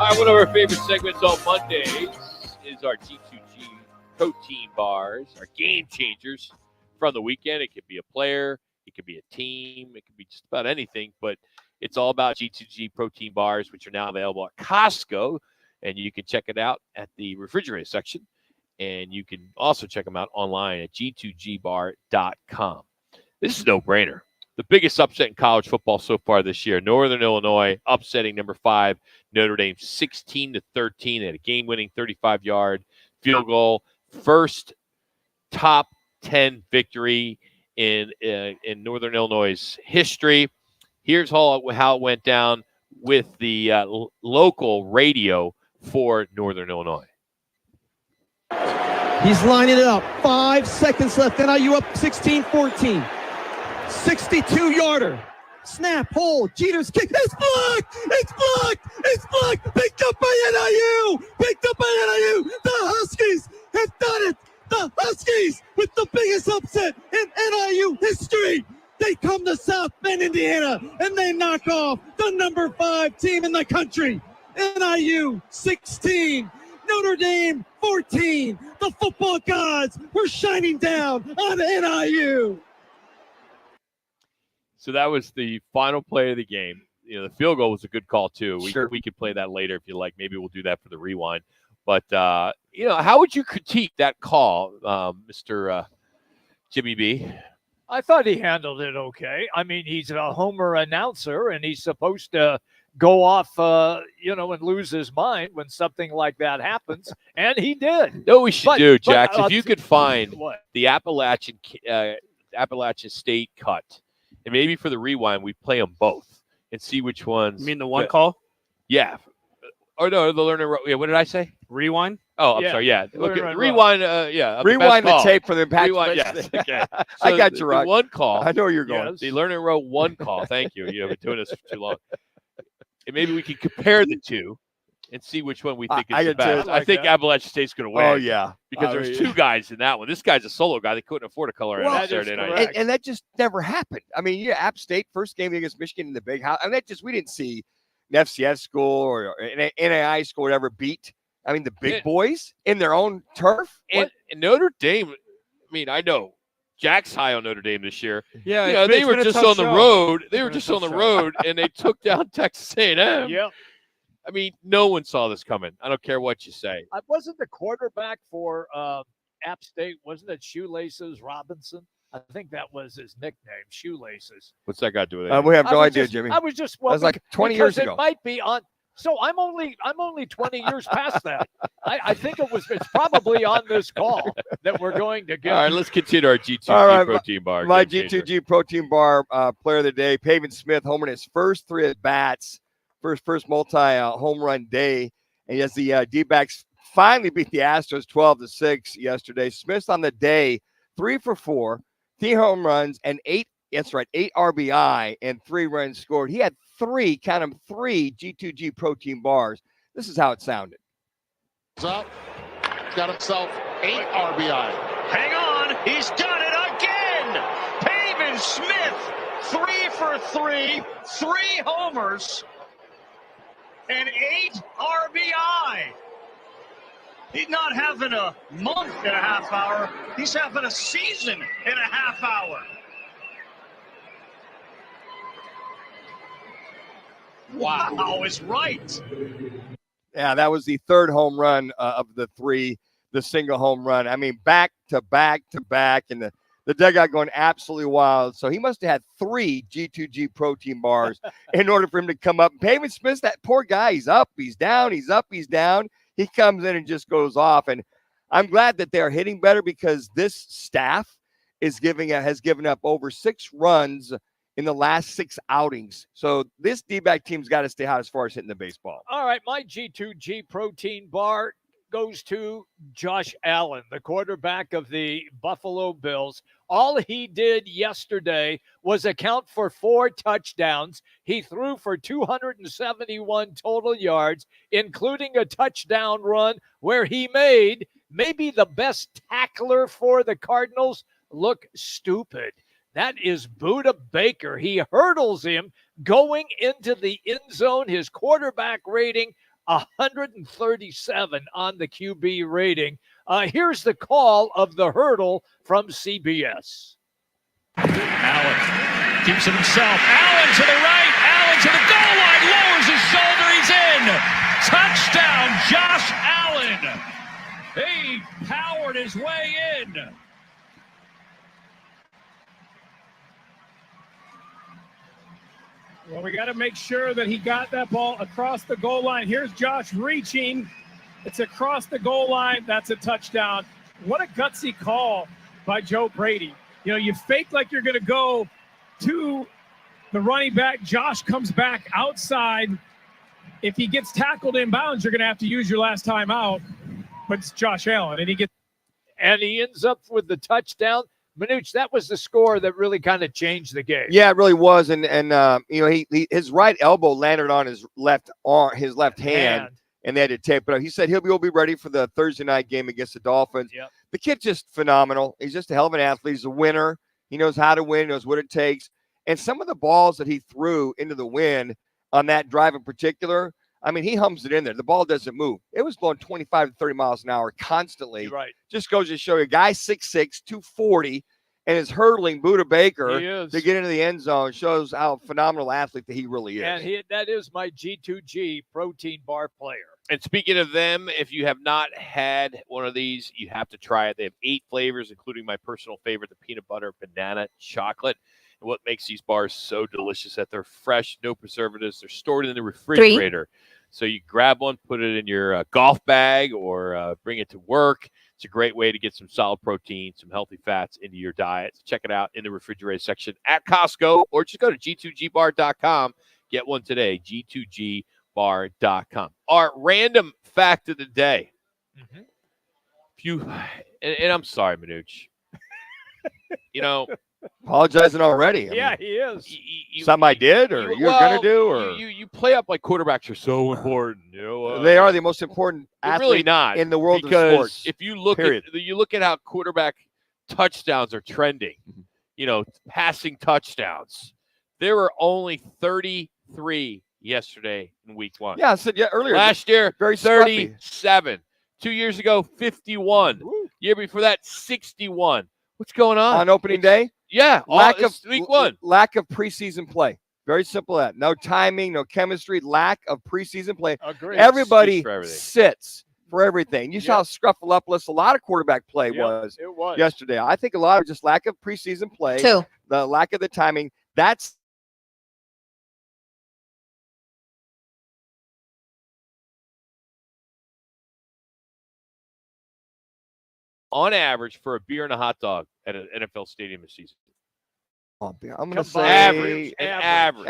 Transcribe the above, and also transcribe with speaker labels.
Speaker 1: right, one of our favorite segments on Mondays is our G2G protein bars, our game changers from the weekend. It could be a player, it could be a team, it could be just about anything, but it's all about G2G protein bars, which are now available at Costco, and you can check it out at the refrigerator section, and you can also check them out online at g2gbar.com. This is a no-brainer. The biggest upset in college football so far this year. Northern Illinois upsetting number 5 Notre Dame 16-13. They had a game-winning 35-yard field goal. First top 10 victory in Northern Illinois' history. Here's how it went down with the local radio for Northern Illinois.
Speaker 2: He's lining it up. 5 seconds left. NIU up 16-14. 62-yarder. Snap, hold, Jeter's kick. It's blocked! It's blocked! It's blocked! Picked up by NIU! Picked up by NIU! The Huskies have done it! The Huskies with the biggest upset in NIU history! They come to South Bend, Indiana, and they knock off the number 5 team in the country. NIU 16, Notre Dame 14. The football gods were shining down on NIU.
Speaker 1: So that was the final play of the game. You know, the field goal was a good call too. We could play that later if you like. Maybe we'll do that for the rewind. But you know, how would you critique that call, Mr. Jimmy B?
Speaker 3: I thought he handled it okay. I mean, he's a homer announcer, and he's supposed to go off, and lose his mind when something like that happens, and he did.
Speaker 1: No, we should do, Jax.
Speaker 3: If
Speaker 1: you could find
Speaker 3: what?
Speaker 1: The Appalachian State cut, and maybe for the rewind, we play them both and see which ones.
Speaker 4: You mean the one call?
Speaker 1: Yeah. Or no, the learner. Yeah, what did I say?
Speaker 4: Rewind?
Speaker 1: Oh, I'm sorry. Yeah.
Speaker 3: Learn
Speaker 1: Okay.
Speaker 3: and
Speaker 1: Rewind.
Speaker 4: Rewind the tape for the impact.
Speaker 1: Rewind. Yes. Okay.
Speaker 4: I got you right.
Speaker 1: The one call.
Speaker 4: I know where you're going.
Speaker 1: Yes. The learner row one call. Thank you. You have been doing this for too long. And maybe we can compare the two and see which one we think is the best. I think Appalachian State's going to win.
Speaker 4: Oh, yeah.
Speaker 1: Because there's 2 guys in that one. This guy's a solo guy. They couldn't afford a color out on Saturday night.
Speaker 4: And that just never happened. I mean, yeah, App State, first game against Michigan in the big house. I mean, we didn't see an FCS school or an NAI school whatever beat, I mean, the big boys in their own turf.
Speaker 1: And Notre Dame, I mean, I know Jack's high on Notre Dame this year.
Speaker 4: Yeah,
Speaker 1: they were just on the road. They were just on the road, and they took down Texas A&M.
Speaker 3: Yep.
Speaker 1: I mean, no one saw this coming. I don't care what you say.
Speaker 3: Wasn't the quarterback for App State, wasn't it Shoelaces Robinson? I think that was his nickname, Shoelaces.
Speaker 1: What's that got to do with it?
Speaker 4: We have no idea, Jimmy.
Speaker 3: I was just
Speaker 4: that was like 20 years ago.
Speaker 3: It might be on. So I'm only 20 years past that. I think it's probably on this call that we're going to get.
Speaker 1: All right, let's continue our G2G protein bar.
Speaker 4: My G2G protein bar player of the day, Pavin Smith, homer in his first 3 at bats, first multi home run day, and yes, the D-backs finally beat the Astros 12-6 yesterday. Smith on the day, 3 for 4, 3 home runs, and 8 RBI and 3 runs scored. He had 3 G2G protein bars. This is how it sounded.
Speaker 5: Up, got himself 8 RBI.
Speaker 6: Hang on, he's done it again. Pavin Smith, 3 for 3, 3 homers, and 8 RBI. He's not having a month and a half hour. He's having a season and a half hour. Wow, is right.
Speaker 4: Yeah, that was the 3rd home run of the 3, the single home run. I mean, back to back to back, and the dugout going absolutely wild. So he must have had 3 G2G protein bars in order for him to come up. Pavin Smith, that poor guy, he's up, he's down, he's up, he's down. He comes in and just goes off. And I'm glad that they're hitting better because this staff has given up over 6 runs in the last 6 outings. So this D-back team's got to stay hot as far as hitting the baseball.
Speaker 3: All right, my G2G protein bar goes to Josh Allen, the quarterback of the Buffalo Bills. All he did yesterday was account for 4 touchdowns. He threw for 271 total yards, including a touchdown run where he made maybe the best tackler for the Cardinals look stupid. That is Budda Baker. He hurdles him going into the end zone. His quarterback rating 137 on the QB rating. Here's the call of the hurdle from CBS.
Speaker 6: Allen keeps it himself. Allen to the right. Allen to the goal line. Lowers his shoulder. He's in. Touchdown, Josh Allen. He powered his way in.
Speaker 7: Well, we got to make sure that he got that ball across the goal line. Here's Josh reaching. It's across the goal line. That's a touchdown. What a gutsy call by Joe Brady. You know, you fake like you're going to go to the running back. Josh comes back outside. If he gets tackled in bounds, you're going to have to use your last time out. But it's Josh Allen, and
Speaker 3: he ends up with the touchdown. Manuch, that was the score that really kind of changed the game.
Speaker 4: Yeah, it really was. And you know, his right elbow landed on his left arm, his left hand, and they had to tape it up. He said he'll be ready for the Thursday night game against the Dolphins.
Speaker 3: Yep.
Speaker 4: The kid's just phenomenal. He's just a hell of an athlete. He's a winner. He knows how to win, knows what it takes. And some of the balls that he threw into the wind on that drive in particular, I mean, he hums it in there. The ball doesn't move. It was blowing 25 to 30 miles an hour constantly.
Speaker 3: You're right.
Speaker 4: Just goes to show you, a guy 6'6", 240, and is hurdling Buda Baker to get into the end zone. Shows how phenomenal athlete that he really is.
Speaker 3: And that is my G2G protein bar player.
Speaker 1: And speaking of them, if you have not had one of these, you have to try it. They have 8 flavors, including my personal favorite, the peanut butter banana chocolate. And what makes these bars so delicious is that they're fresh, no preservatives. They're stored in the refrigerator. So you grab one, put it in your golf bag, or bring it to work. It's a great way to get some solid protein, some healthy fats into your diet. So check it out in the refrigerator section at Costco, or just go to G2GBar.com. Get one today, G2GBar.com. Our random fact of the day.
Speaker 3: Mm-hmm.
Speaker 1: And I'm sorry, Manuch. You know,
Speaker 4: apologizing already.
Speaker 3: He is.
Speaker 4: Something I did, or you're going to do, or
Speaker 1: you play up like quarterbacks are so important. You know,
Speaker 4: they are the most important athlete
Speaker 1: really not
Speaker 4: in the world
Speaker 1: because
Speaker 4: of sports.
Speaker 1: If you look at how quarterback touchdowns are trending, you know, passing touchdowns, there were only 33 yesterday in week 1.
Speaker 4: Yeah, I said earlier.
Speaker 1: Last year,
Speaker 4: very
Speaker 1: 37.
Speaker 4: Scruffy.
Speaker 1: 2 years ago, 51. Year before that, 61. What's going on
Speaker 4: opening day?
Speaker 1: Yeah, week 1.
Speaker 4: Lack of preseason play. Very simple. That no timing, no chemistry, lack of preseason play.
Speaker 3: Agreed.
Speaker 4: Everybody sits for everything. You saw how scruffalopolis a lot of quarterback play was yesterday. I think a lot of just lack of preseason play. The lack of the timing. That's
Speaker 1: on average for a beer and a hot dog at an NFL stadium this season.
Speaker 4: I'm going to say
Speaker 1: average.